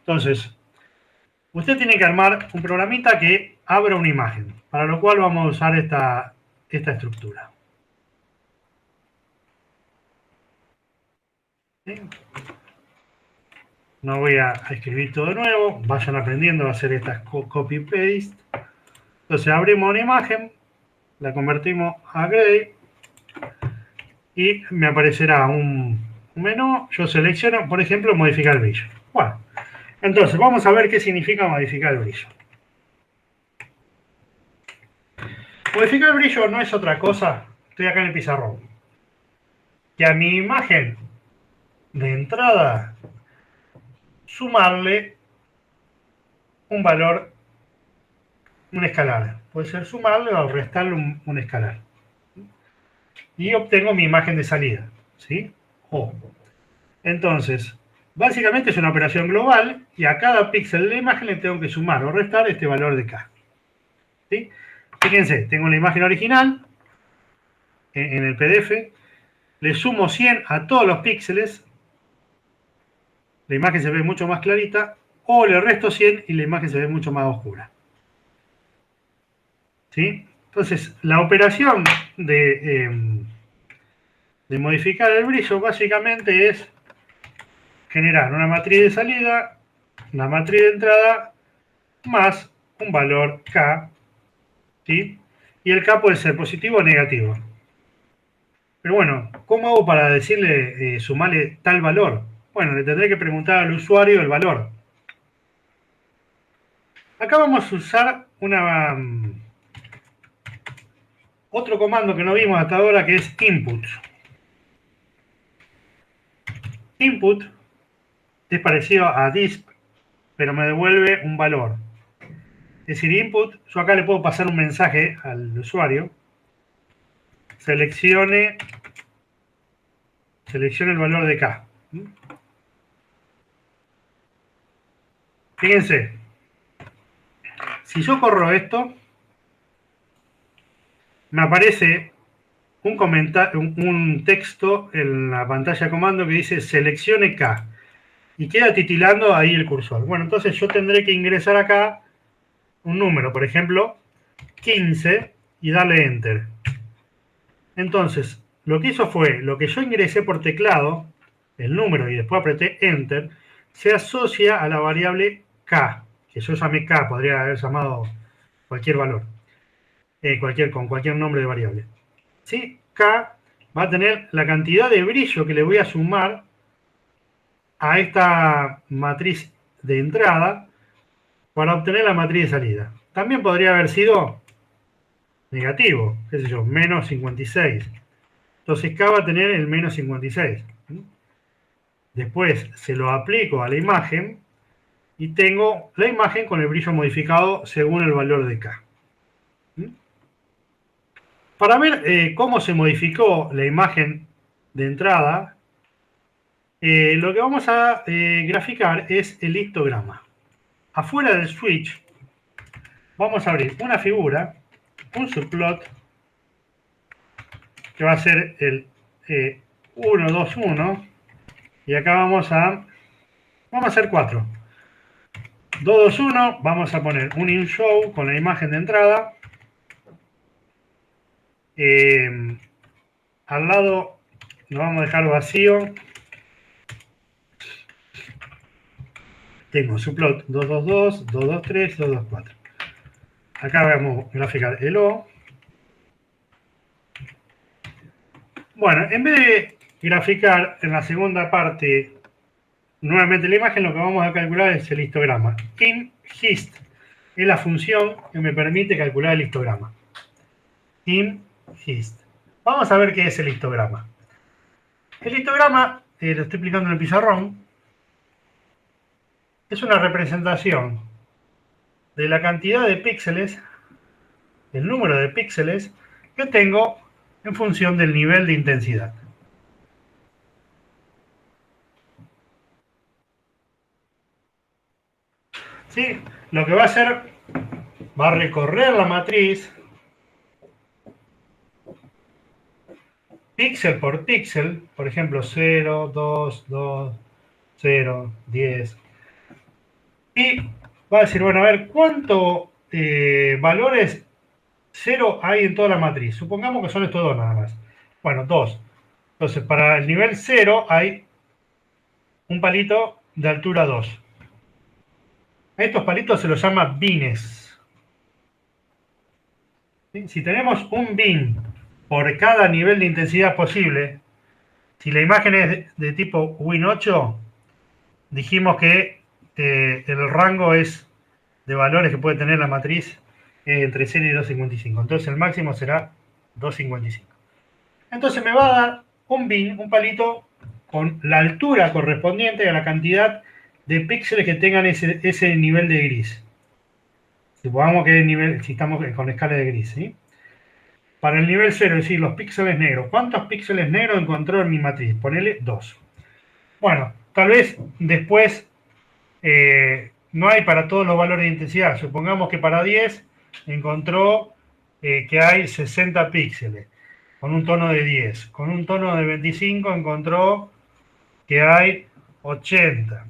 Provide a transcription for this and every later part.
Entonces, usted tiene que armar un programita que abra una imagen, para lo cual vamos a usar esta estructura. ¿Sí? No voy a escribir todo de nuevo, vayan aprendiendo a hacer estas copy-paste. Entonces abrimos una imagen, la convertimos a gray y me aparecerá un menú. Yo selecciono, por ejemplo, modificar el brillo. Bueno, entonces vamos a ver qué significa modificar el brillo. Modificar el brillo no es otra cosa, estoy acá en el pizarrón, que a mi imagen de entrada sumarle un valor, un escalar. Puede ser sumarle o restarle un escalar. Y obtengo mi imagen de salida. ¿Sí? O. Entonces, básicamente es una operación global y a cada píxel de la imagen le tengo que sumar o restar este valor de K. ¿Sí? Fíjense, tengo la imagen original en el PDF, le sumo 100 a todos los píxeles, la imagen se ve mucho más clarita, o le resto 100 y la imagen se ve mucho más oscura. ¿Sí? Entonces, la operación de modificar el brillo básicamente es generar una matriz de salida, una matriz de entrada, más un valor K, ¿sí? Y el K puede ser positivo o negativo. Pero bueno, ¿cómo hago para decirle, sumarle tal valor? Bueno, le tendré que preguntar al usuario el valor. Acá vamos a usar otro comando que no vimos hasta ahora, que es input. Input es parecido a disp, pero me devuelve un valor. Es decir, input, yo acá le puedo pasar un mensaje al usuario, seleccione el valor de K. Fíjense, si yo corro esto, me aparece un texto en la pantalla de comando que dice seleccione K y queda titilando ahí el cursor. Bueno, entonces yo tendré que ingresar acá un número, por ejemplo, 15 y darle Enter. Entonces, lo que hizo fue, lo que yo ingresé por teclado, el número y después apreté Enter, se asocia a la variable K, que yo llamé K, podría haber llamado cualquier valor, con cualquier nombre de variable. ¿Sí? K va a tener la cantidad de brillo que le voy a sumar a esta matriz de entrada para obtener la matriz de salida. También podría haber sido negativo, qué sé yo, menos 56. Entonces K va a tener el menos 56. Después se lo aplico a la imagen y tengo la imagen con el brillo modificado según el valor de K. Para ver cómo se modificó la imagen de entrada, lo que vamos a graficar es el histograma. Afuera del switch vamos a abrir una figura, un subplot, que va a ser el 1, 2, 1, y acá vamos a hacer 4. 2, 2, 1, vamos a poner un in-show con la imagen de entrada. Al lado lo vamos a dejar vacío. Tengo subplot 222, 223, 224. Acá vamos a graficar el O. Bueno, en vez de graficar en la segunda parte nuevamente la imagen, lo que vamos a calcular es el histograma. InHist es la función que me permite calcular el histograma. InHist. Vamos a ver qué es el histograma. El histograma, lo estoy explicando en el pizarrón, es una representación de la cantidad de píxeles, el número de píxeles que tengo en función del nivel de intensidad. ¿Sí? Lo que va a hacer, va a recorrer la matriz píxel por píxel, por ejemplo 0, 2, 2, 0, 10. Y va a decir, bueno, a ver, ¿cuántos valores 0 hay en toda la matriz? Supongamos que son estos dos nada más. Bueno, 2. Entonces, para el nivel 0 hay un palito de altura 2. A estos palitos se los llama bines. ¿Sí? Si tenemos un bin por cada nivel de intensidad posible, si la imagen es de tipo Win8, dijimos que el rango es de valores que puede tener la matriz entre 0 y 255. Entonces el máximo será 255. Entonces me va a dar un bin, un palito, con la altura correspondiente a la cantidad de píxeles que tengan ese nivel de gris. Supongamos que nivel, si estamos con escala de gris, ¿sí? Para el nivel 0, es decir, los píxeles negros. ¿Cuántos píxeles negros encontró en mi matriz? Ponele 2. Bueno, tal vez después no hay para todos los valores de intensidad. Supongamos que para 10 encontró que hay 60 píxeles con un tono de 10. Con un tono de 25 encontró que hay 80.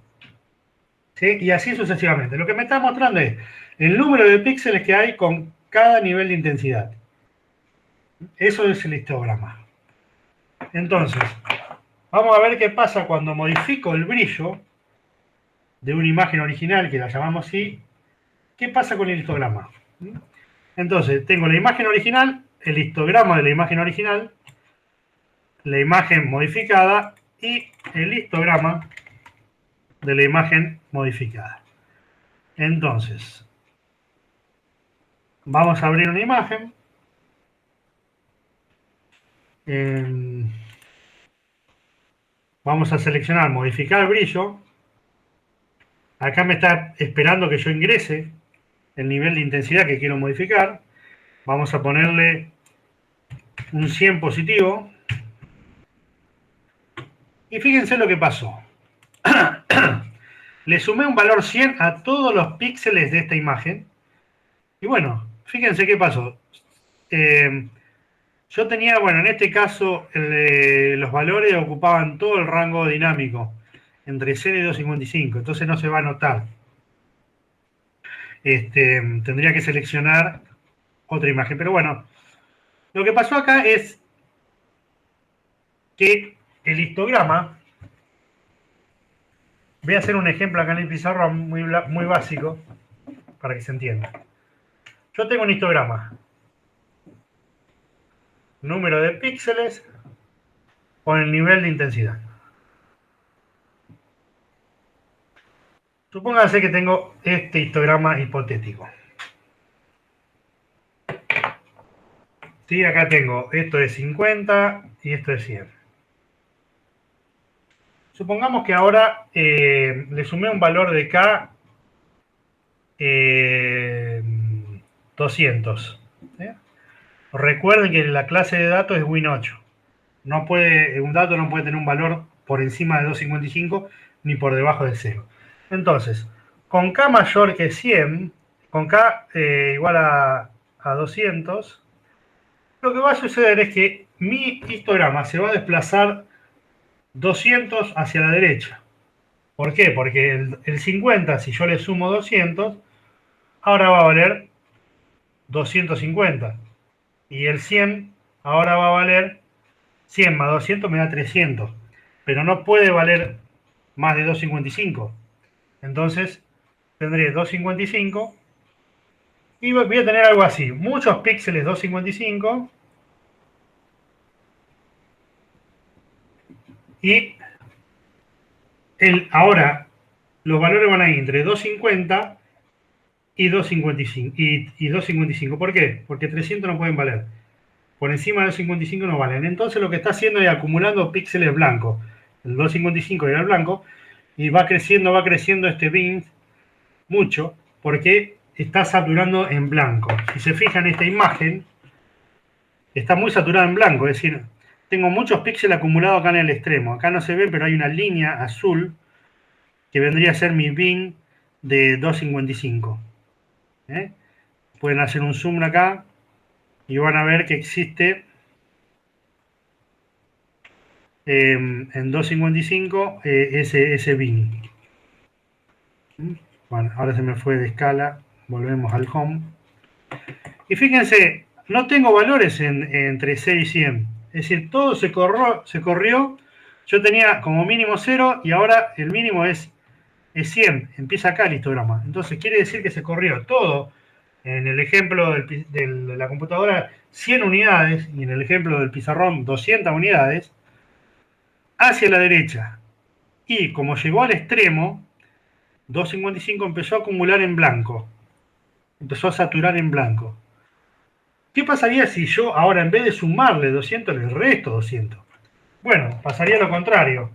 ¿Sí? Y así sucesivamente. Lo que me está mostrando es el número de píxeles que hay con cada nivel de intensidad. Eso es el histograma. Entonces, vamos a ver qué pasa cuando modifico el brillo de una imagen original, que la llamamos así. ¿Qué pasa con el histograma? Entonces, tengo la imagen original, el histograma de la imagen original, la imagen modificada y el histograma de la imagen modificada. Entonces, vamos a abrir una imagen. Vamos a seleccionar modificar brillo. Acá me está esperando que yo ingrese el nivel de intensidad que quiero modificar. Vamos a ponerle un 100 positivo. Y fíjense lo que pasó. Le sumé un valor 100 a todos los píxeles de esta imagen. Y bueno, fíjense qué pasó. Yo tenía, bueno, en este caso, los valores ocupaban todo el rango dinámico, entre 0 y 255. Entonces no se va a notar. Tendría que seleccionar otra imagen. Pero bueno, lo que pasó acá es que el histograma, voy a hacer un ejemplo acá en el pizarrón muy básico para que se entienda. Yo tengo un histograma, número de píxeles con el nivel de intensidad. Supóngase que tengo este histograma hipotético. ¿Sí? Acá tengo, esto es 50 y esto es 100. Supongamos que ahora le sumé un valor de K 200. ¿Sí? Recuerden que la clase de datos es Win8. Un dato no puede tener un valor por encima de 255 ni por debajo de 0. Entonces, con K mayor que 100, con K igual a 200, lo que va a suceder es que mi histograma se va a desplazar 200 hacia la derecha. ¿Por qué? Porque el 50, si yo le sumo 200, ahora va a valer 250. Y el 100 ahora va a valer 100 más 200 me da 300. Pero no puede valer más de 255. Entonces tendré 255 y voy a tener algo así. Muchos píxeles 255 y ahora los valores van a ir entre 250 y 255. Y 255. ¿Por qué? Porque 300 no pueden valer. Por encima de 255 no valen. Entonces lo que está haciendo es acumulando píxeles blancos. El 255 era el blanco y va creciendo este bin mucho porque está saturando en blanco. Si se fijan, esta imagen está muy saturada en blanco, es decir, tengo muchos píxeles acumulados acá en el extremo. Acá no se ve, pero hay una línea azul que vendría a ser mi bin de 255. Pueden hacer un zoom acá y van a ver que existe en 255 ese bin. Bueno, ahora se me fue de escala. Volvemos al home. Y fíjense, no tengo valores entre 0 y 100. Es decir, todo se corrió. Yo tenía como mínimo 0 y ahora el mínimo es 100. Empieza acá el histograma. Entonces quiere decir que se corrió todo. En el ejemplo de la computadora, 100 unidades, y en el ejemplo del pizarrón, 200 unidades, hacia la derecha. Y como llegó al extremo, 255 empezó a acumular en blanco. Empezó a saturar en blanco. ¿Qué pasaría si yo ahora en vez de sumarle 200 le resto 200? Bueno, pasaría lo contrario.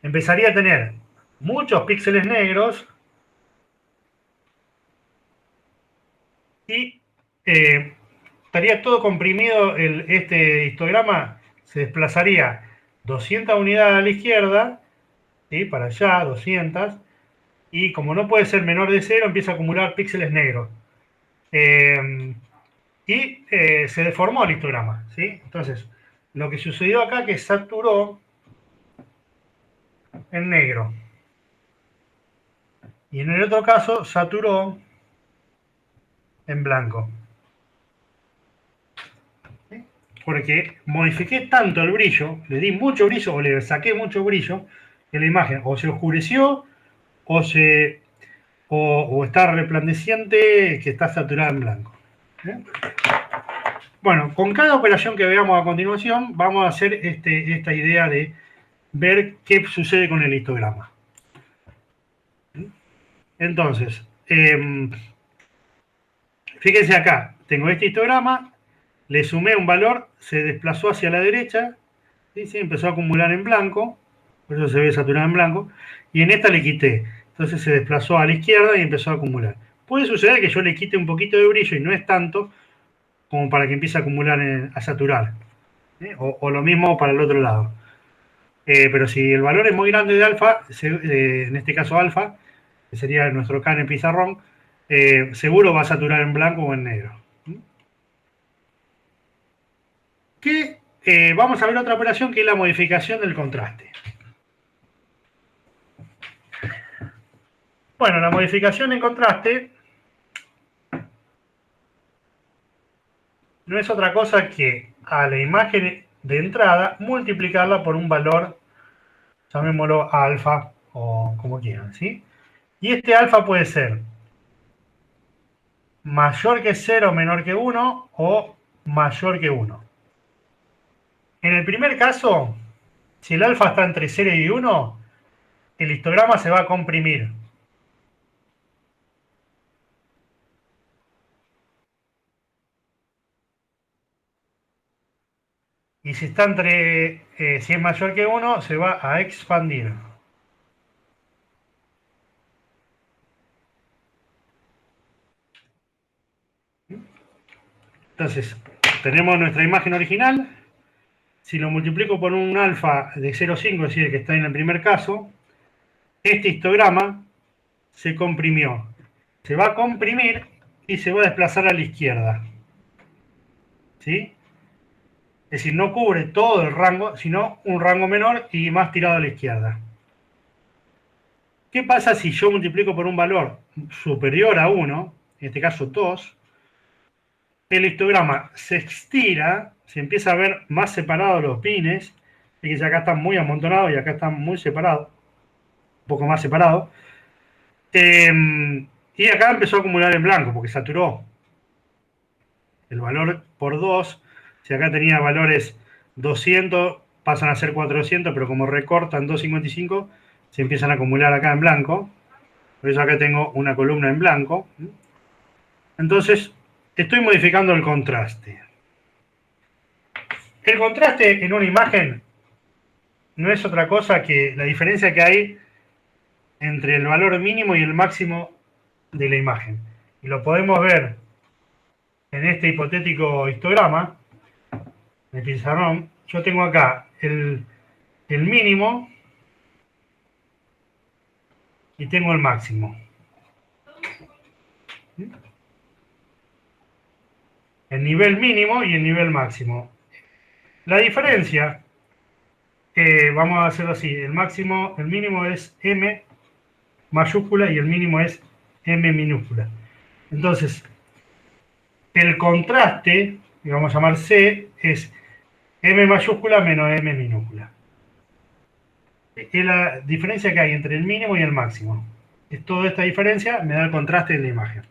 Empezaría a tener muchos píxeles negros y estaría todo comprimido. Este histograma se desplazaría 200 unidades a la izquierda, ¿sí? Para allá, 200, y como no puede ser menor de 0, empieza a acumular píxeles negros. Se deformó el histograma, ¿sí? Entonces, lo que sucedió acá es que saturó en negro. Y en el otro caso, saturó en blanco. ¿Sí? Porque modifiqué tanto el brillo, le di mucho brillo o le saqué mucho brillo, que la imagen o se oscureció o está resplandeciente, que está saturada en blanco. ¿Sí? Bueno, con cada operación que veamos a continuación, vamos a hacer esta idea de ver qué sucede con el histograma. Entonces, fíjense acá, tengo este histograma, le sumé un valor, se desplazó hacia la derecha, ¿sí? Sí, empezó a acumular en blanco, por eso se ve saturado en blanco, y en esta le quité, entonces se desplazó a la izquierda y empezó a acumular. Puede suceder que yo le quite un poquito de brillo y no es tanto como para que empiece a acumular, a saturar, ¿sí? O lo mismo para el otro lado. Pero si el valor es muy grande de alfa, en este caso alfa, que sería nuestro K en el pizarrón, seguro va a saturar en blanco o en negro. Vamos a ver otra operación que es la modificación del contraste. Bueno, la modificación en contraste no es otra cosa que a la imagen de entrada multiplicarla por un valor, llamémoslo alfa o como quieran, ¿sí? Y este alfa puede ser mayor que 0, menor que 1 o mayor que 1. En el primer caso, si el alfa está entre 0 y 1, el histograma se va a comprimir. Y si está si es mayor que 1, se va a expandir. Entonces, tenemos nuestra imagen original. Si lo multiplico por un alfa de 0,5, es decir, que está en el primer caso, este histograma se comprimió. Se va a comprimir y se va a desplazar a la izquierda. ¿Sí? Es decir, no cubre todo el rango, sino un rango menor y más tirado a la izquierda. ¿Qué pasa si yo multiplico por un valor superior a 1, en este caso 2? El histograma se estira, se empieza a ver más separados los pines, y que acá están muy amontonados y acá están muy separados, un poco más separados. Y acá empezó a acumular en blanco porque saturó el valor por 2. Si acá tenía valores 200, pasan a ser 400, pero como recortan 255, se empiezan a acumular acá en blanco. Por eso acá tengo una columna en blanco. Entonces, estoy modificando el contraste. El contraste en una imagen no es otra cosa que la diferencia que hay entre el valor mínimo y el máximo de la imagen. Y lo podemos ver en este hipotético histograma de pizarrón. Yo tengo acá el mínimo y tengo el máximo. El nivel mínimo y el nivel máximo. La diferencia, vamos a hacerlo así, el mínimo es m mayúscula y el mínimo es M minúscula. Entonces, el contraste, que vamos a llamar C, es M mayúscula menos M minúscula. Es la diferencia que hay entre el mínimo y el máximo. Toda esta diferencia me da el contraste en la imagen.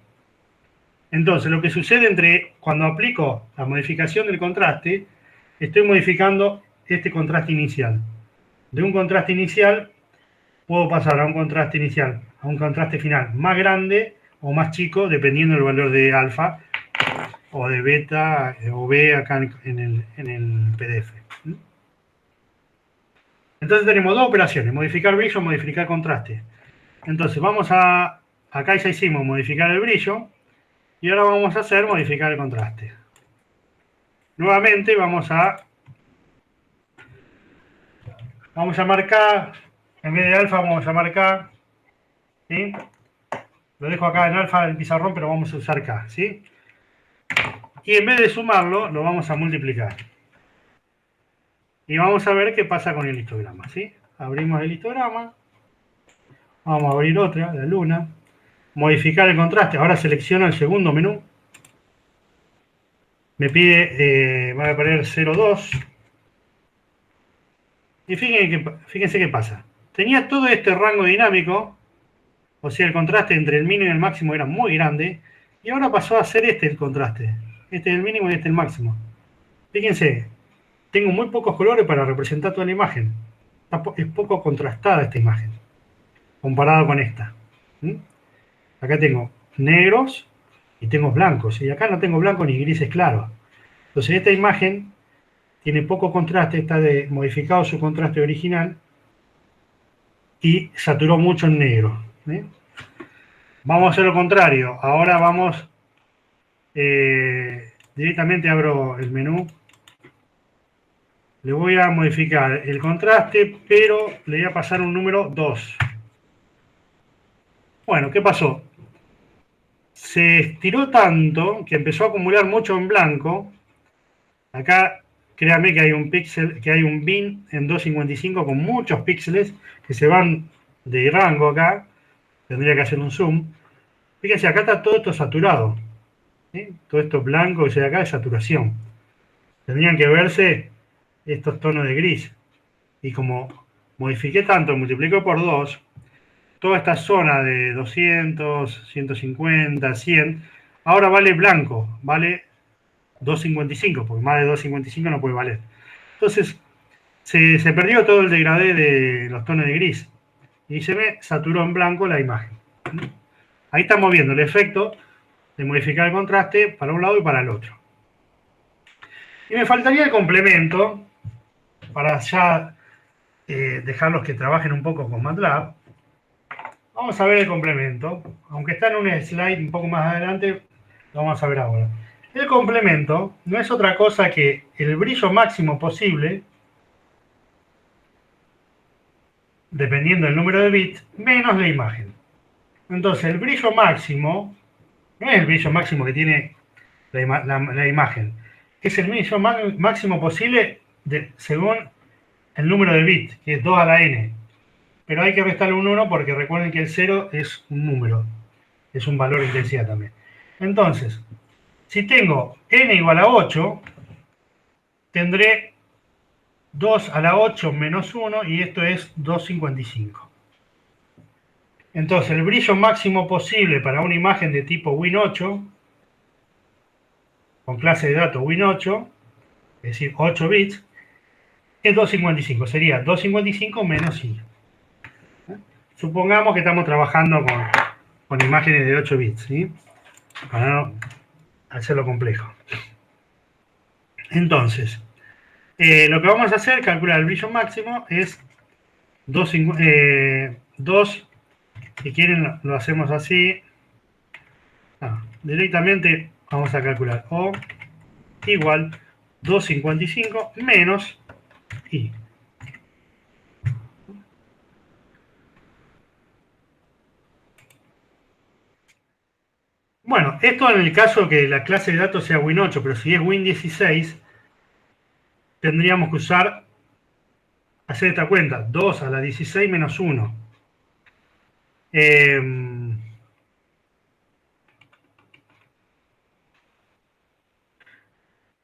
Entonces, lo que sucede cuando aplico la modificación del contraste, estoy modificando este contraste inicial. De un contraste inicial puedo pasar a un contraste inicial, a un contraste final más grande o más chico, dependiendo del valor de alfa o de beta o B acá en el PDF. Entonces tenemos dos operaciones, modificar brillo, modificar contraste. Entonces acá ya hicimos modificar el brillo y ahora vamos a hacer modificar el contraste. Nuevamente vamos a marcar, en vez de alfa vamos a marcar, ¿sí? Lo dejo acá en alfa el pizarrón, pero vamos a usar K, ¿sí? Y en vez de sumarlo, lo vamos a multiplicar. Y vamos a ver qué pasa con el histograma, ¿sí? Abrimos el histograma. Vamos a abrir otra, la luna. Modificar el contraste. Ahora selecciono el segundo menú. Me pide, voy a poner 0,2. Y fíjense qué pasa. Tenía todo este rango dinámico, o sea, el contraste entre el mínimo y el máximo era muy grande, y ahora pasó a ser este el contraste. Este es el mínimo y este el máximo. Fíjense, tengo muy pocos colores para representar toda la imagen. Es poco contrastada esta imagen, comparada con esta. Acá tengo negros y tengo blancos, y acá no tengo blanco ni grises claros. Entonces esta imagen tiene poco contraste, está modificado su contraste original y saturó mucho en negro. Vamos a hacer lo contrario. Ahora vamos, directamente abro el menú. Le voy a modificar el contraste, pero le voy a pasar un número 2. Bueno, ¿qué pasó? Se estiró tanto que empezó a acumular mucho en blanco. Acá, créanme que hay un píxel, que hay un bin en 255 con muchos píxeles que se van de rango acá. Tendría que hacer un zoom. Fíjense, acá está todo esto saturado, ¿sí? Todo esto blanco que se ve acá es saturación. Tendrían que verse estos tonos de gris. Y como modifiqué tanto, multiplico por 2, toda esta zona de 200, 150, 100, ahora vale blanco, vale 255, porque más de 255 no puede valer. Entonces, se perdió todo el degradé de los tonos de gris y se me saturó en blanco la imagen. Ahí estamos viendo el efecto de modificar el contraste para un lado y para el otro. Y me faltaría el complemento para ya dejarlos que trabajen un poco con MATLAB. Vamos a ver el complemento. Aunque está en un slide un poco más adelante, lo vamos a ver ahora. El complemento no es otra cosa que el brillo máximo posible, dependiendo del número de bits, menos la imagen. Entonces, el brillo máximo no es el brillo máximo que tiene la imagen. Es el brillo máximo posible según el número de bits, que es 2 a la n. Pero hay que restarle un 1 porque recuerden que el 0 es un número. Es un valor de intensidad también. Entonces, si tengo n igual a 8, tendré 2 a la 8 menos 1 y esto es 255. Entonces, el brillo máximo posible para una imagen de tipo Win8, con clase de datos Win8, es decir, 8 bits, es 255. Sería 255 menos i. Supongamos que estamos trabajando con imágenes de 8 bits, ¿sí? Para no hacerlo complejo. Entonces, lo que vamos a hacer, calcular el brillo máximo, es 2, si quieren lo hacemos así. Directamente vamos a calcular O igual 255 menos I. Bueno, esto en el caso que la clase de datos sea Win8, pero si es Win16, tendríamos que hacer esta cuenta, 2 a la 16 menos 1.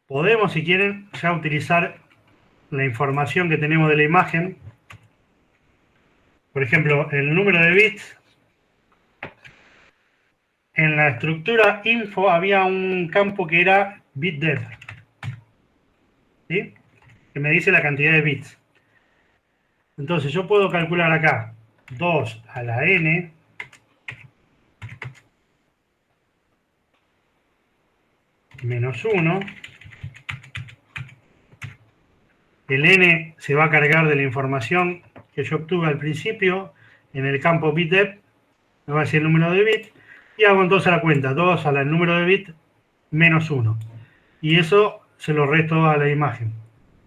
Podemos, si quieren, ya utilizar la información que tenemos de la imagen. Por ejemplo, el número de bits. En la estructura info había un campo que era bitdepth, ¿sí? Que me dice la cantidad de bits. Entonces yo puedo calcular acá 2 a la n menos 1. El n se va a cargar de la información que yo obtuve al principio en el campo bitdepth, me va a decir el número de bits, y hago entonces la cuenta, 2 a la número de bits menos 1. Y eso se lo resto a la imagen.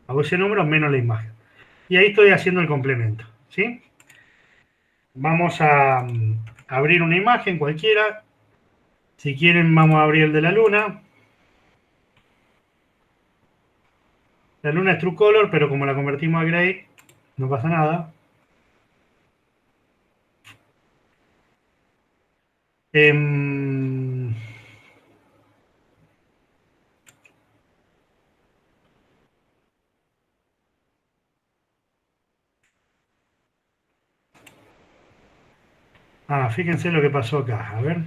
Hago ese número menos la imagen. Y ahí estoy haciendo el complemento, ¿sí? Vamos a abrir una imagen cualquiera. Si quieren, vamos a abrir el de la luna. La luna es True Color, pero como la convertimos a Gray, no pasa nada. Fíjense lo que pasó acá. A ver.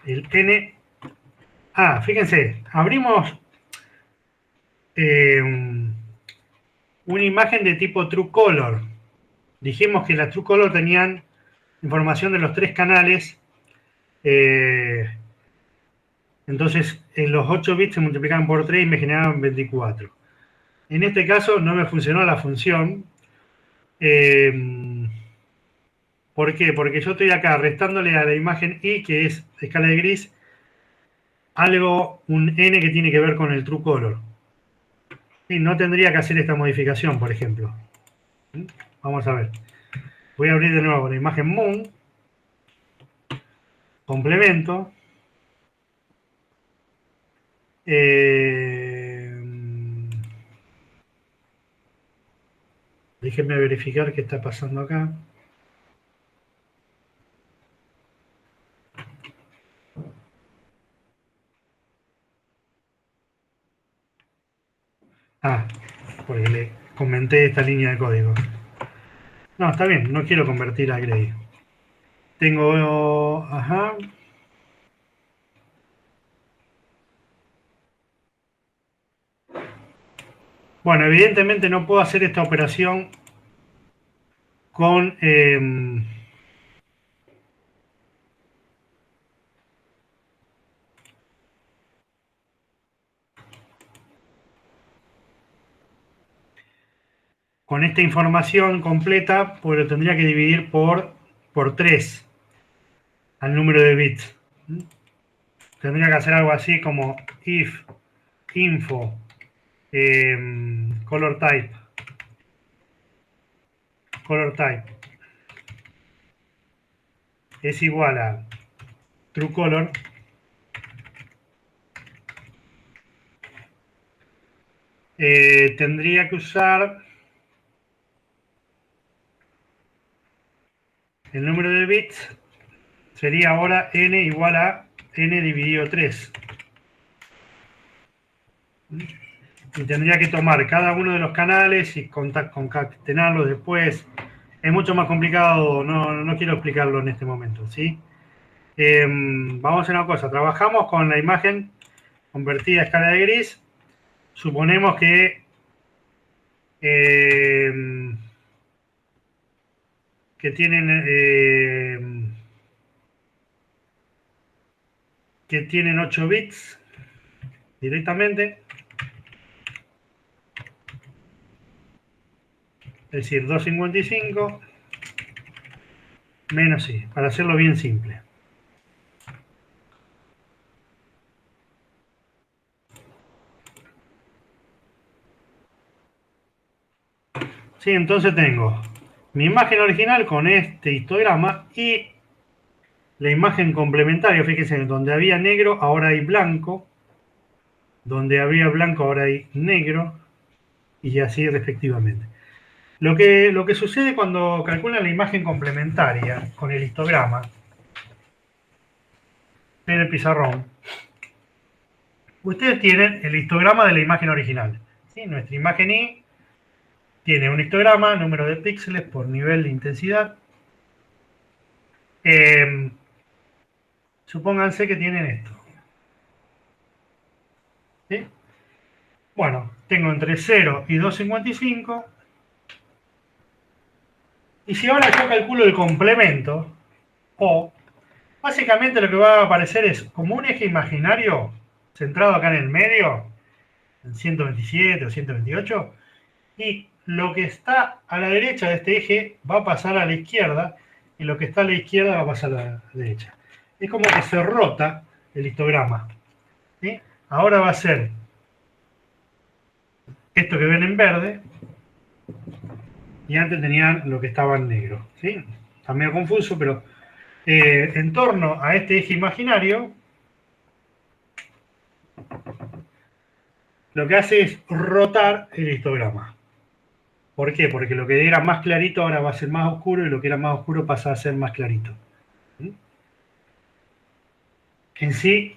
El N. Fíjense. Abrimos una imagen de tipo True Color. Dijimos que las True Color tenían información de los 3 canales. Entonces, los 8 bits se multiplicaban por 3 y me generaban 24. En este caso no me funcionó la función. ¿Por qué? Porque yo estoy acá restándole a la imagen I, que es escala de gris, un N que tiene que ver con el True Color. Y no tendría que hacer esta modificación, por ejemplo. Vamos a ver. Voy a abrir de nuevo la imagen Moon. Complemento. Déjenme verificar qué está pasando acá. Porque le comenté esta línea de código. No, está bien, no quiero convertir a Gray. Tengo... Bueno, evidentemente no puedo hacer esta operación con... con esta información completa, pues lo tendría que dividir por 3 al número de bits. Tendría que hacer algo así como if info color type es igual a true color tendría que usar el número de bits, sería ahora n igual a n dividido 3. Y tendría que tomar cada uno de los canales y concatenarlos después. Es mucho más complicado, no quiero explicarlo en este momento, ¿sí? Vamos a hacer una cosa, trabajamos con la imagen convertida a escala de gris. Suponemos que tienen 8 bits directamente, es decir, 255 menos i, para hacerlo bien simple. Sí, entonces tengo mi imagen original con este histograma y la imagen complementaria. Fíjense, donde había negro ahora hay blanco, donde había blanco ahora hay negro, y así respectivamente. Lo que sucede cuando calculan la imagen complementaria con el histograma en el pizarrón, ustedes tienen el histograma de la imagen original. ¿Sí? Nuestra imagen I tiene un histograma, número de píxeles por nivel de intensidad. Supónganse que tienen esto. ¿Sí? Bueno, tengo entre 0 y 2,55. Y si ahora yo calculo el complemento, O, básicamente lo que va a aparecer es como un eje imaginario centrado acá en el medio, en 127 o 128, y lo que está a la derecha de este eje va a pasar a la izquierda, y lo que está a la izquierda va a pasar a la derecha. Es como que se rota el histograma. ¿Sí? Ahora va a ser esto que ven en verde, y antes tenían lo que estaba en negro. ¿Sí? Está medio confuso, pero en torno a este eje imaginario, lo que hace es rotar el histograma. ¿Por qué? Porque lo que era más clarito ahora va a ser más oscuro y lo que era más oscuro pasa a ser más clarito. ¿Sí? En sí,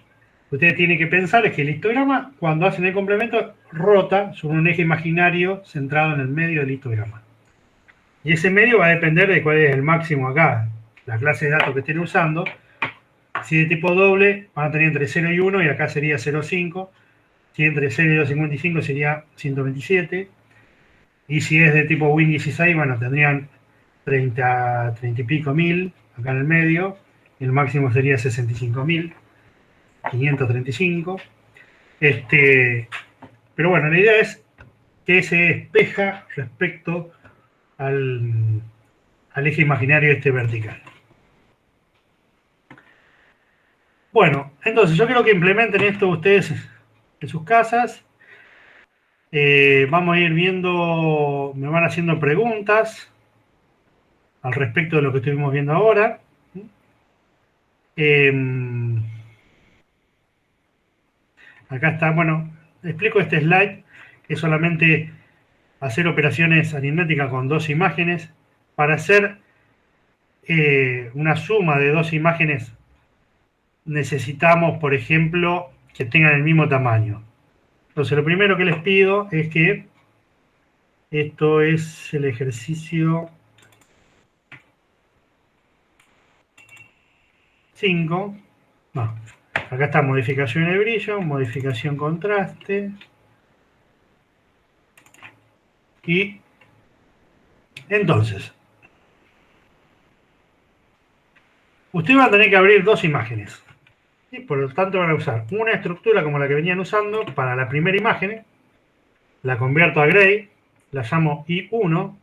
ustedes tienen que pensar es que el histograma, cuando hacen el complemento, rota sobre un eje imaginario centrado en el medio del histograma. Y ese medio va a depender de cuál es el máximo acá, la clase de datos que estén usando. Si es de tipo doble, van a tener entre 0 y 1 y acá sería 0,5. Si entre 0 y 2,55 sería 127. Y si es de tipo Win16, bueno, tendrían 30 y pico mil acá en el medio. Y el máximo sería 65.535. Pero bueno, la idea es que se espeja respecto al eje imaginario este vertical. Bueno, entonces yo quiero que implementen esto ustedes en sus casas. Vamos a ir viendo, me van haciendo preguntas al respecto de lo que estuvimos viendo ahora. Acá está, bueno, explico este slide, que es solamente hacer operaciones aritméticas con dos imágenes. Para hacer una suma de dos imágenes necesitamos, por ejemplo, que tengan el mismo tamaño. Entonces, lo primero que les pido es que esto es el ejercicio 5. No, acá está modificación de brillo, modificación contraste. Y entonces, ustedes van a tener que abrir dos imágenes. Y por lo tanto van a usar una estructura como la que venían usando para la primera imagen. La convierto a gray, la llamo I1.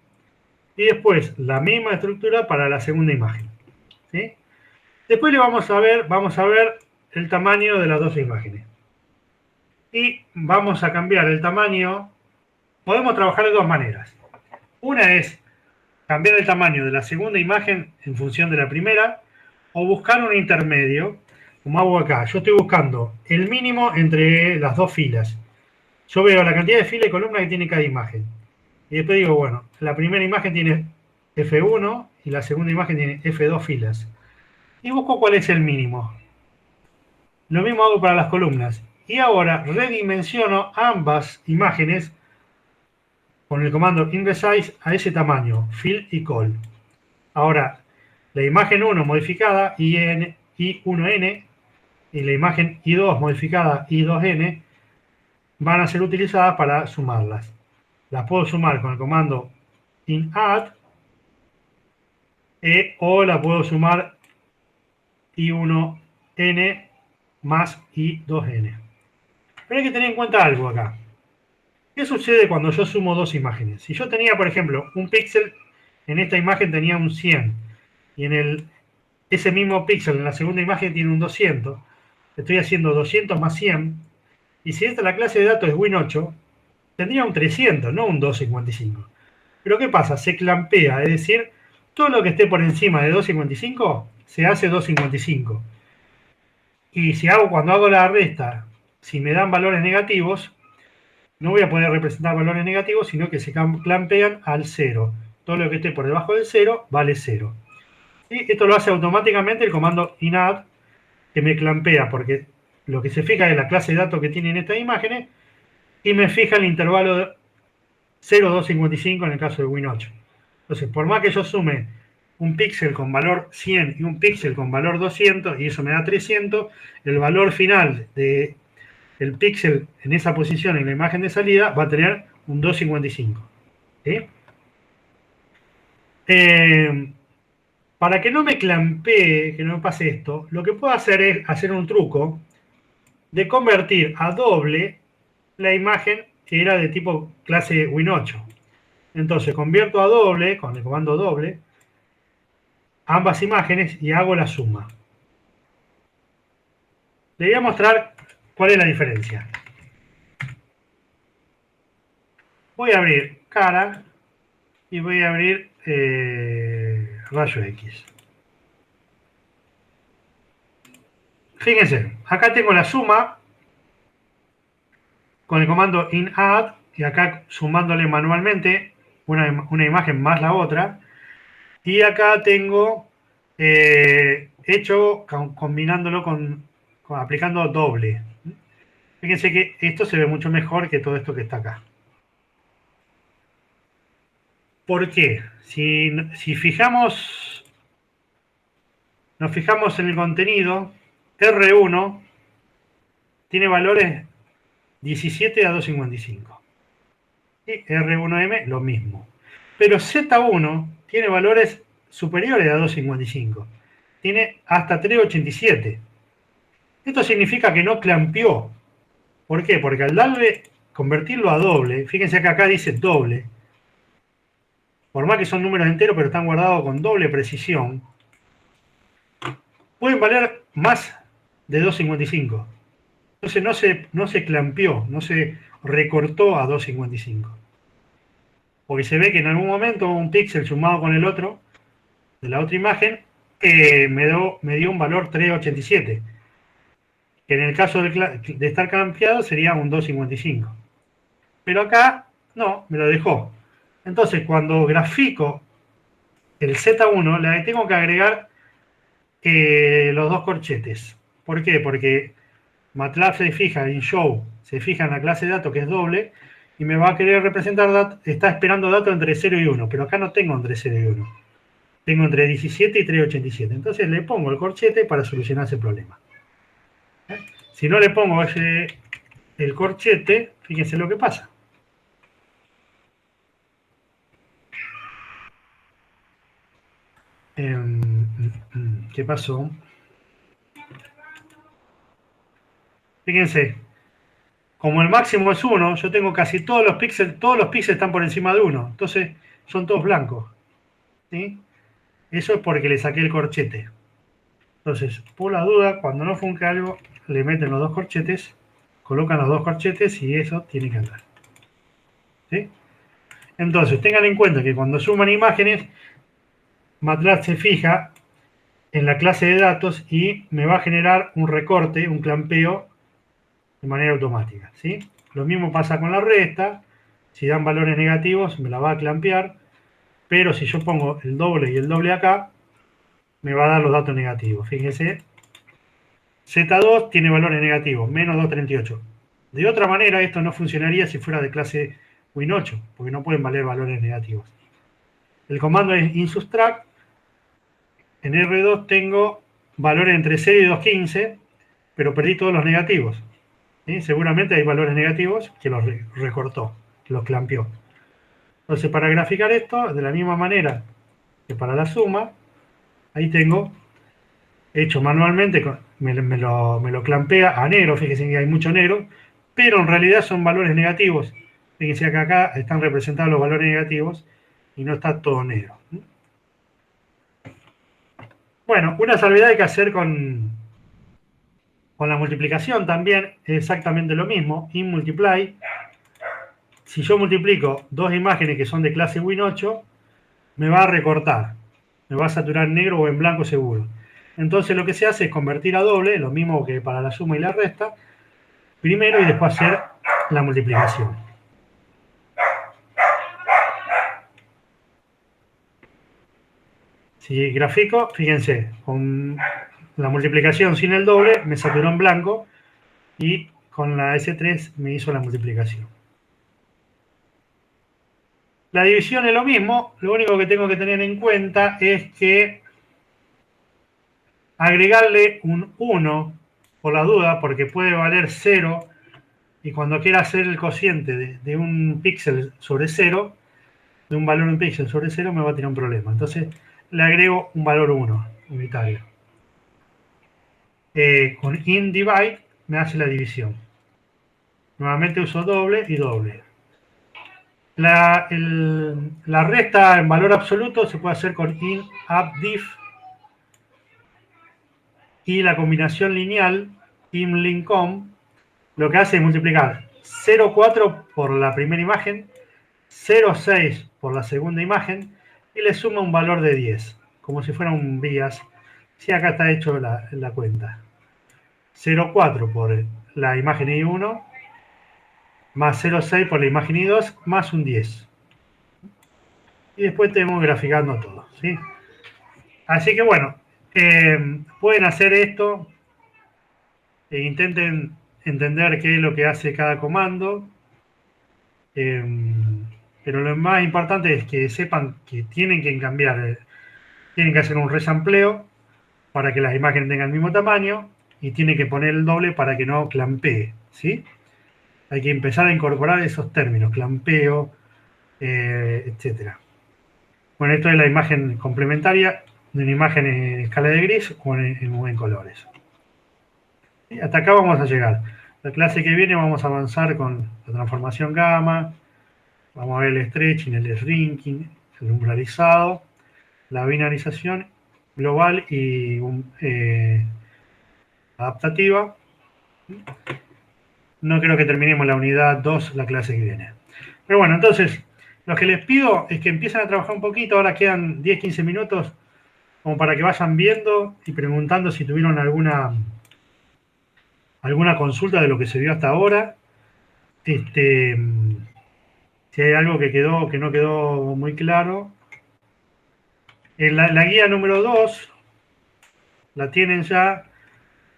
Y después la misma estructura para la segunda imagen. ¿Sí? Después le vamos a ver el tamaño de las dos imágenes. Y vamos a cambiar el tamaño. Podemos trabajar de dos maneras. Una es cambiar el tamaño de la segunda imagen en función de la primera, o buscar un intermedio, como hago acá. Yo estoy buscando el mínimo entre las dos filas. Yo veo la cantidad de filas y columnas que tiene cada imagen. Y después digo, bueno, la primera imagen tiene F1 y la segunda imagen tiene F2 filas. Y busco cuál es el mínimo. Lo mismo hago para las columnas. Y ahora redimensiono ambas imágenes con el comando InDesize a ese tamaño, fill y call. Ahora, la imagen 1 modificada, I1N, y la imagen I2 modificada, I2N, van a ser utilizadas para sumarlas. Las puedo sumar con el comando inadd, o la puedo sumar I1N más I2N. Pero hay que tener en cuenta algo acá. ¿Qué sucede cuando yo sumo dos imágenes? Si yo tenía, por ejemplo, un píxel, en esta imagen tenía un 100, y en ese mismo píxel en la segunda imagen tiene un 200, estoy haciendo 200 más 100, y si esta la clase de datos es Win8, tendría un 300, no un 255. Pero ¿qué pasa? Se clampea, es decir, todo lo que esté por encima de 255 se hace 255. Y si cuando hago la resta, si me dan valores negativos, no voy a poder representar valores negativos, sino que se clampean al 0. Todo lo que esté por debajo del 0 vale 0. Y esto lo hace automáticamente el comando inadd, que me clampea, porque lo que se fija es la clase de datos que tienen estas imágenes y me fija el intervalo de 0,255 en el caso de Win8. Entonces, por más que yo sume un píxel con valor 100 y un píxel con valor 200, y eso me da 300, el valor final del píxel en esa posición en la imagen de salida va a tener un 255. ¿Sí? Para que no me clampee, que no me pase esto, lo que puedo hacer es hacer un truco de convertir a doble la imagen que era de tipo clase Win8. Entonces convierto a doble, con el comando doble, ambas imágenes y hago la suma. Le voy a mostrar cuál es la diferencia. Voy a abrir cara y voy a abrir rayo X. Fíjense, acá tengo la suma con el comando inadd y acá sumándole manualmente una imagen más la otra. Y acá tengo hecho combinándolo aplicando doble. Fíjense que esto se ve mucho mejor que todo esto que está acá. ¿Por qué? Si nos fijamos en el contenido, R1 tiene valores 17 a 255. Y R1M lo mismo. Pero Z1 tiene valores superiores a 255. Tiene hasta 387. Esto significa que no clampeó. ¿Por qué? Porque al darle, convertirlo a doble, fíjense que acá dice doble, por más que son números enteros, pero están guardados con doble precisión, pueden valer más de 255. Entonces no se clampeó, no se recortó a 255. Porque se ve que en algún momento un píxel sumado con el otro, de la otra imagen, me dio un valor 387. Que en el caso de estar clampeado sería un 255. Pero acá no, me lo dejó. Entonces cuando grafico el Z1, le tengo que agregar los dos corchetes. ¿Por qué? Porque MATLAB se fija en show, se fija en la clase de datos que es doble y me va a querer representar datos, está esperando datos entre 0 y 1, pero acá no tengo entre 0 y 1. Tengo entre 17 y 387. Entonces le pongo el corchete para solucionar ese problema. Si no le pongo el corchete, fíjense lo que pasa. ¿Qué pasó? Fíjense, como el máximo es 1, yo tengo casi todos los píxeles están por encima de 1, entonces son todos blancos. ¿Sí? Eso es porque le saqué el corchete. Entonces, por la duda, cuando no funca algo, le meten los dos corchetes, colocan los dos corchetes y eso tiene que andar. ¿Sí? Entonces, tengan en cuenta que cuando suman imágenes, MATLAB se fija en la clase de datos y me va a generar un recorte, un clampeo de manera automática. ¿Sí? Lo mismo pasa con la resta. Si dan valores negativos, me la va a clampear. Pero si yo pongo el doble y el doble acá, me va a dar los datos negativos. Fíjense, Z2 tiene valores negativos, menos 238. De otra manera, esto no funcionaría si fuera de clase Win8, porque no pueden valer valores negativos. El comando es insubtract. En R2 tengo valores entre 0 y 215, pero perdí todos los negativos. ¿Sí? Seguramente hay valores negativos que los recortó, que los clampeó. Entonces, para graficar esto, de la misma manera que para la suma, ahí tengo hecho manualmente, me lo clampea a negro, fíjense que hay mucho negro, pero en realidad son valores negativos. Fíjense que acá están representados los valores negativos y no está todo negro. Bueno, una salvedad hay que hacer con la multiplicación también, es exactamente lo mismo, inMultiply. Si yo multiplico dos imágenes que son de clase Win8, me va a recortar, me va a saturar en negro o en blanco seguro. Entonces lo que se hace es convertir a doble, lo mismo que para la suma y la resta, primero y después hacer la multiplicación. Si grafico, fíjense, con la multiplicación sin el doble me saturó en blanco y con la S3 me hizo la multiplicación. La división es lo mismo, lo único que tengo que tener en cuenta es que agregarle un 1 por la duda, porque puede valer 0, y cuando quiera hacer el cociente de un píxel sobre 0, de un valor un píxel sobre 0, me va a tener un problema. Entonces le agrego un valor 1 unitario. Con InDivide me hace la división. Nuevamente uso doble y doble. La resta en valor absoluto se puede hacer con InAddDiff, y la combinación lineal InLincOm lo que hace es multiplicar 0,4 por la primera imagen, 0,6 por la segunda imagen y le suma un valor de 10, como si fuera un bias. Si acá está hecho la cuenta. 0,4 por la imagen I1 más 0,6 por la imagen I2 más un 10. Y después tenemos graficando todo, ¿sí? Así que bueno, pueden hacer esto e intenten entender qué es lo que hace cada comando. Pero lo más importante es que sepan que tienen que cambiar, tienen que hacer un resampleo para que las imágenes tengan el mismo tamaño y tienen que poner el doble para que no clampee, ¿sí? Hay que empezar a incorporar esos términos, clampeo, etcétera. Bueno, esto es la imagen complementaria de una imagen en escala de gris o en colores. Y hasta acá vamos a llegar. La clase que viene vamos a avanzar con la transformación gamma, vamos a ver el stretching, el shrinking, el umbralizado, la binarización global y adaptativa. No creo que terminemos la unidad 2 la clase que viene. Pero bueno, entonces, lo que les pido es que empiecen a trabajar un poquito. Ahora quedan 10-15 minutos como para que vayan viendo y preguntando si tuvieron alguna consulta de lo que se vio hasta ahora. Si hay algo que no quedó muy claro. En la guía número 2 la tienen ya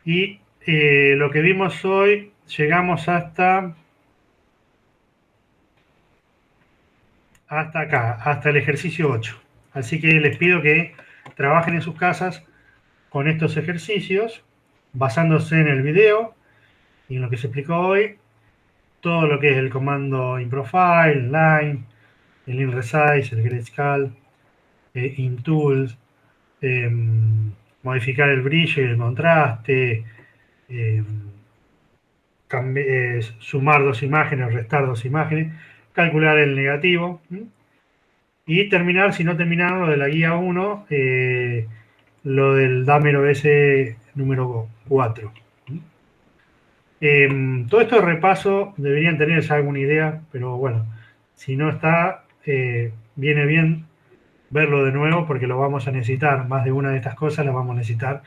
y lo que vimos hoy llegamos hasta acá, hasta el ejercicio 8. Así que les pido que trabajen en sus casas con estos ejercicios, basándose en el video y en lo que se explicó hoy, todo lo que es el comando InProfile, Line, el InResize, el Grayscale, InTools, modificar el brillo y el contraste, sumar dos imágenes, restar dos imágenes, calcular el negativo y terminar, si no terminaron, lo de la guía 1, lo del Damero S número 4. Todo esto de repaso deberían tener ya alguna idea, pero bueno, si no está, viene bien verlo de nuevo porque lo vamos a necesitar. Más de una de estas cosas las vamos a necesitar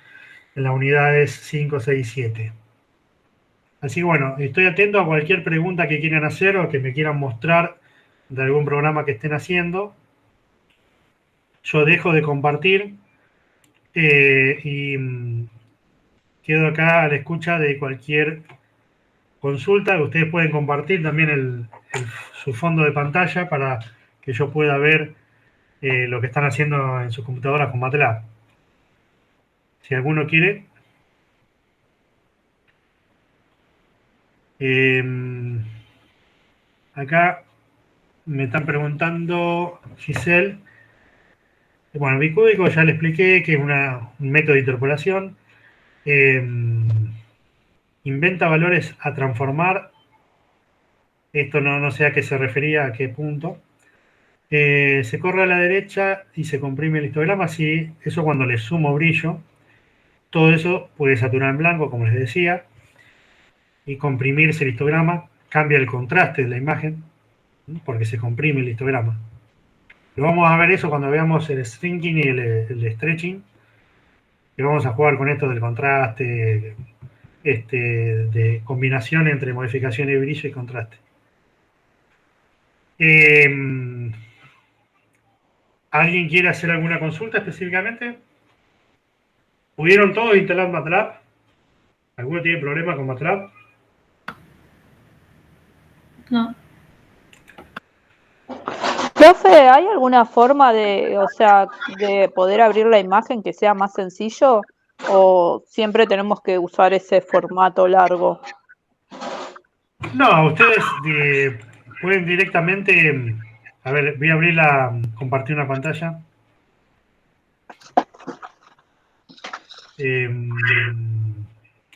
en las unidades 5, 6 y 7. Así que bueno, estoy atento a cualquier pregunta que quieran hacer o que me quieran mostrar de algún programa que estén haciendo. Yo dejo de compartir y quedo acá a la escucha de cualquier consulta. Ustedes pueden compartir también su fondo de pantalla para que yo pueda ver lo que están haciendo en sus computadoras con MATLAB. Si alguno quiere. Acá me están preguntando, Giselle. Bueno, bicúbico ya le expliqué que es un método de interpolación. Inventa valores a transformar. Esto no sé a qué se refería, a qué punto. Se corre a la derecha y se comprime el histograma. Sí, eso cuando le sumo brillo. Todo eso puede saturar en blanco, como les decía, y comprimirse el histograma. Cambia el contraste de la imagen, porque se comprime el histograma. Lo vamos a ver eso cuando veamos el shrinking y el stretching. Y vamos a jugar con esto del contraste, de combinación entre modificación de brillo y contraste. ¿Alguien quiere hacer alguna consulta específicamente? ¿Pudieron todos instalar MATLAB? ¿Alguno tiene problema con MATLAB? No. Profe, ¿hay alguna forma de, o sea, de poder abrir la imagen que sea más sencillo? ¿O siempre tenemos que usar ese formato largo? No, ustedes pueden directamente... A ver, voy a compartir una pantalla.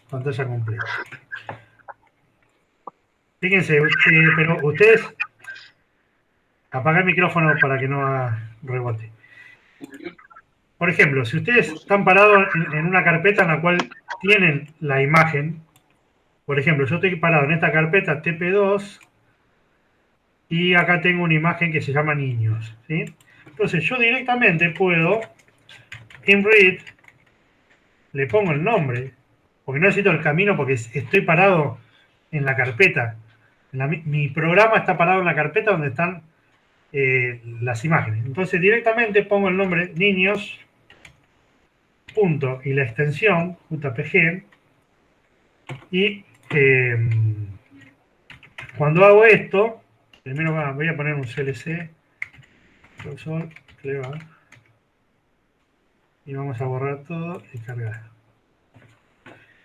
Pantalla completa. Fíjense, pero ustedes... Apagar el micrófono para que no rebote. Por ejemplo, si ustedes están parados en una carpeta en la cual tienen la imagen, por ejemplo, yo estoy parado en esta carpeta TP2 y acá tengo una imagen que se llama niños, ¿sí? Entonces yo directamente puedo, en read, le pongo el nombre, porque no necesito el camino porque estoy parado en la carpeta. Mi programa está parado en la carpeta donde están las imágenes. Entonces directamente pongo el nombre niños, punto, y la extensión, JPG, y cuando hago esto, primero voy a poner un CLC, profesor, Cleva, y vamos a borrar todo y cargar.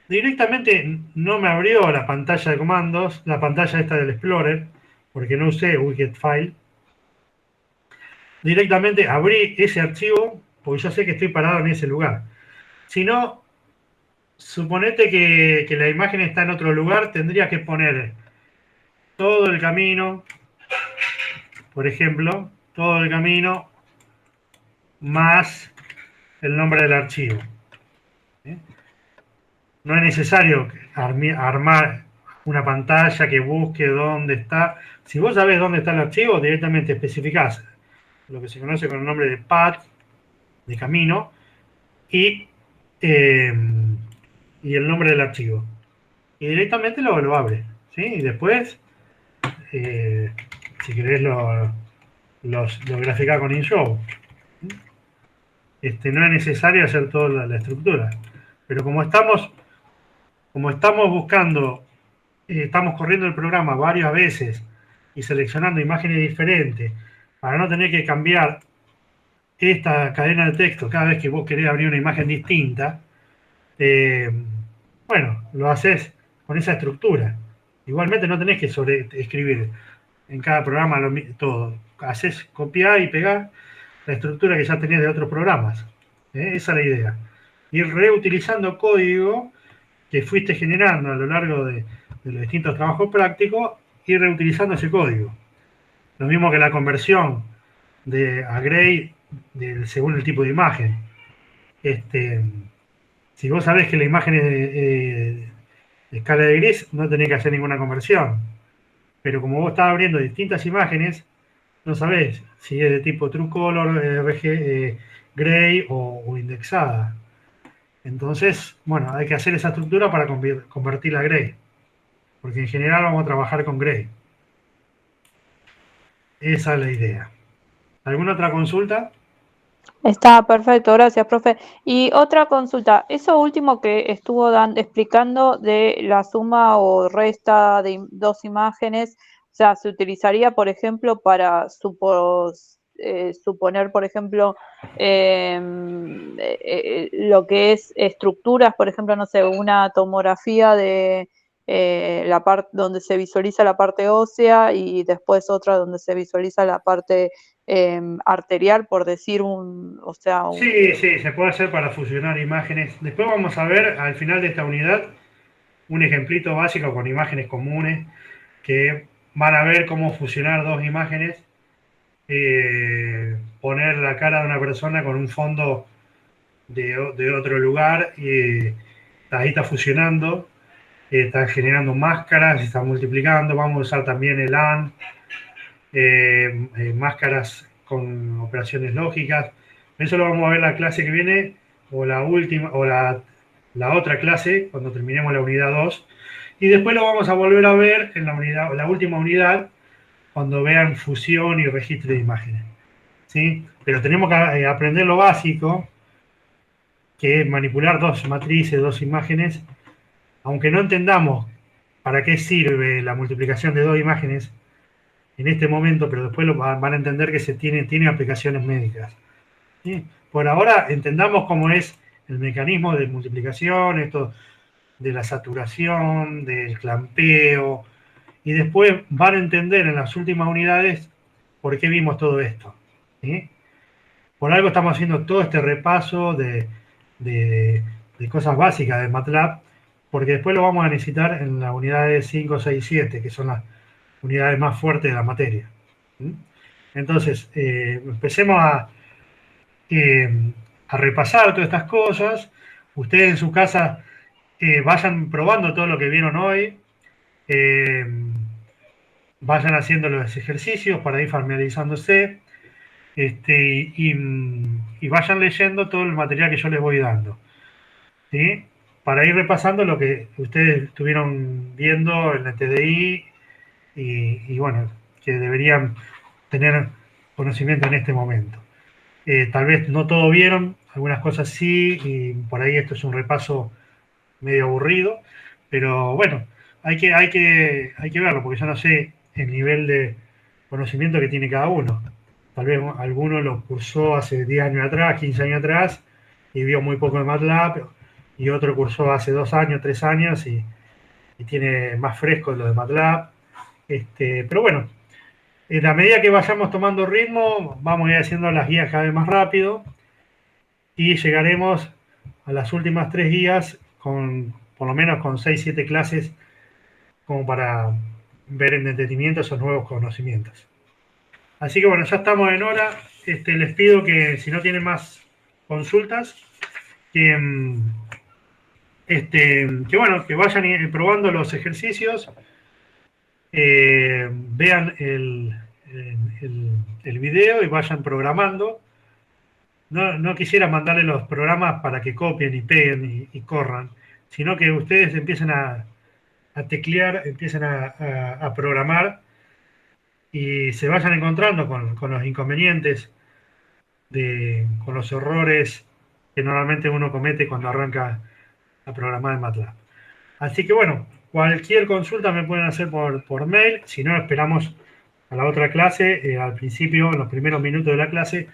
Directamente no me abrió la pantalla de comandos, la pantalla esta del Explorer, porque no usé Wicket File. Directamente abrí ese archivo, porque yo sé que estoy parado en ese lugar. Si no, suponete que la imagen está en otro lugar, tendría que poner todo el camino, por ejemplo, todo el camino más el nombre del archivo. ¿Sí? No es necesario armar una pantalla que busque dónde está. Si vos sabés dónde está el archivo, directamente especificás lo que se conoce con el nombre de path, de camino, y, eh, y el nombre del archivo. Y directamente lo abre. ¿Sí? Y después, si querés, lo grafica con InShow. No es necesario hacer toda la estructura. Pero como estamos buscando, estamos corriendo el programa varias veces y seleccionando imágenes diferentes para no tener que cambiar esta cadena de texto cada vez que vos querés abrir una imagen distinta, bueno, lo haces con esa estructura. Igualmente no tenés que escribir en cada programa todo. Haces copiar y pegar la estructura que ya tenés de otros programas. Esa es la idea. Ir reutilizando código que fuiste generando a lo largo de los distintos trabajos prácticos y reutilizando ese código. Lo mismo que la conversión a Gray según el tipo de imagen. Si vos sabés que la imagen es de escala de gris, no tenés que hacer ninguna conversión. Pero como vos estás abriendo distintas imágenes, no sabés si es de tipo True Color, Gray o indexada. Entonces, bueno, hay que hacer esa estructura para convertirla a Gray. Porque en general vamos a trabajar con Gray. Esa es la idea. ¿Alguna otra consulta? Está perfecto, gracias, profe. Y otra consulta, eso último que estuvo explicando de la suma o resta de dos imágenes, o sea, se utilizaría, por ejemplo, para suponer, por ejemplo, lo que es estructuras, por ejemplo, no sé, una tomografía de la parte donde se visualiza la parte ósea y después otra donde se visualiza la parte arterial, por decir o sea, Sí, sí, se puede hacer para fusionar imágenes. Después vamos a ver al final de esta unidad un ejemplito básico con imágenes comunes que van a ver cómo fusionar dos imágenes, poner la cara de una persona con un fondo de otro lugar y ahí está fusionando, está generando máscaras, está multiplicando. Vamos a usar también el AND, máscaras con operaciones lógicas. Eso lo vamos a ver en la clase que viene, o la última, o la otra clase, cuando terminemos la unidad 2. Y después lo vamos a volver a ver en la última unidad, cuando vean fusión y registro de imágenes. ¿Sí? pero tenemos que aprender lo básico, que es manipular dos matrices, dos imágenes, aunque no entendamos para qué sirve la multiplicación de dos imágenes en este momento, pero después van a entender que tiene aplicaciones médicas. ¿Sí? Por ahora entendamos cómo es el mecanismo de multiplicación, esto de la saturación, del clampeo, y después van a entender en las últimas unidades por qué vimos todo esto. ¿Sí? Por algo estamos haciendo todo este repaso de, de cosas básicas de MATLAB, porque después lo vamos a necesitar en las unidades 5, 6, 7, que son las unidades más fuertes de la materia. ¿Sí? Entonces, empecemos eh, a repasar todas estas cosas. Ustedes en su casa vayan probando todo lo que vieron hoy, eh, vayan haciendo los ejercicios para ir familiarizándose, y vayan leyendo todo el material que yo les voy dando, ¿sí? Para ir repasando lo que ustedes estuvieron viendo en el TDI y bueno, que deberían tener conocimiento en este momento. Tal vez no todo vieron, algunas cosas sí, y por ahí esto es un repaso medio aburrido, pero bueno, hay que verlo, porque yo no sé el nivel de conocimiento que tiene cada uno. Tal vez alguno lo cursó hace 10 años atrás, 15 años atrás, y vio muy poco de MATLAB, y otro cursó hace 2 años, 3 años, y tiene más fresco lo de MATLAB. Pero bueno, a medida que vayamos tomando ritmo, vamos a ir haciendo las guías cada vez más rápido, y llegaremos a las últimas 3 guías con por lo menos con 6 7 clases como para ver en detenimiento esos nuevos conocimientos. Así que bueno, ya estamos en hora. Les pido que si no tienen más consultas, que, bueno, que vayan probando los ejercicios, vean el video y vayan programando. No quisiera mandarle los programas para que copien y peguen y corran, sino que ustedes empiecen a teclear, empiecen a programar y se vayan encontrando con los inconvenientes, con los errores que normalmente uno comete cuando arranca a programar en MATLAB. Así que bueno, cualquier consulta me pueden hacer por mail, si no esperamos a la otra clase, al principio, en los primeros minutos de la clase,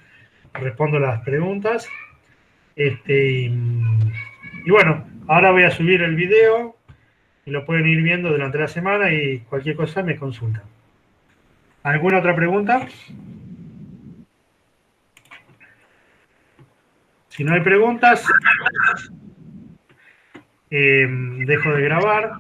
respondo las preguntas. Y bueno, ahora voy a subir el video y lo pueden ir viendo durante la semana y cualquier cosa me consultan. ¿Alguna otra pregunta? Si no hay preguntas, dejo de grabar.